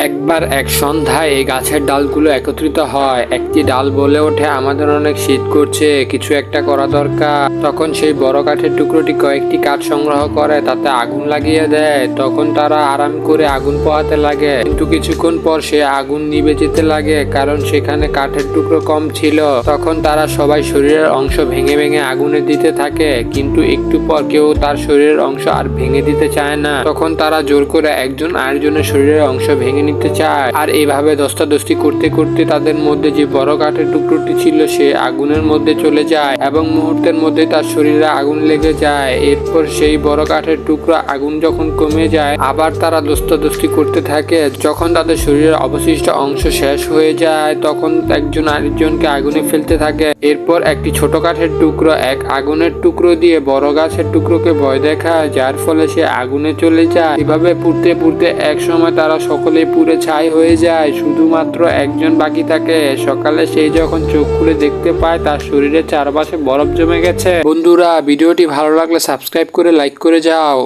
একবার এক সন্ধ্যায় এই গাছের ডালগুলো একত্রিত হয়। একটি ডাল বলে ওঠে, আমাদের অনেক শীত করছে, কিছু একটা করা দরকার। তখন সেই বড় কাঠের টুকরোটি কয়েকটি কাঠ সংগ্রহ করে, তাতে আগুন লাগিয়ে দেয়। তখন তারা আরাম করে আগুন পোহাতে লাগে, কিন্তু কিছুক্ষণ পর সে আগুন নিভে যেতে লাগে, কারণ সেখানে কাঠের টুকরো কম ছিল। তখন তারা সবাই শরীরের অংশ ভেঙে ভেঙে আগুনে দিতে থাকে, কিন্তু একটু পর কেউ তার শরীরের অংশ আর ভেঙে দিতে চায় না। তখন তারা জোর করে একজন আরেকজনের শরীরের অংশ ভেঙে নিতে চায়। আর এইভাবে দস্তাদস্তি করতে করতে তাদের মধ্যে যে বড় কাঠের টুকরোটি ছিল সে আগুনের মধ্যে চলে যায় এবং মুহূর্তের মধ্যে তার শরীরে আগুন লেগে যায়। এরপর সেই বড় কাঠের টুকরো আগুন যখন কমে যায়, আবার তারা দস্তাদস্তি করতে থাকে। যখন তাদের শরীরের অবশিষ্ট অংশ শেষ হয়ে যায়, তখন একজন আরেকজনকে আগুনে ফেলতে থাকে। এরপর একটি ছোট কাঠের টুকরো এক আগুনের টুকরো দিয়ে বড় গাছের টুকরোকে ভয় দেখায়, যার ফলে সে আগুনে চলে যায়। এভাবে পুড়তে পুড়তে এক সময় তারা সকলে পুড়ে ছাই হয়ে যায়, শুধুমাত্র একজন বাকি থাকে। সকালে সেই যখন চোখ খুলে দেখতে পায় তার শরীরের চারপাশে বরফ জমে গেছে। বন্ধুরা, ভিডিওটি ভালো লাগলে সাবস্ক্রাইব করে লাইক করে যাও।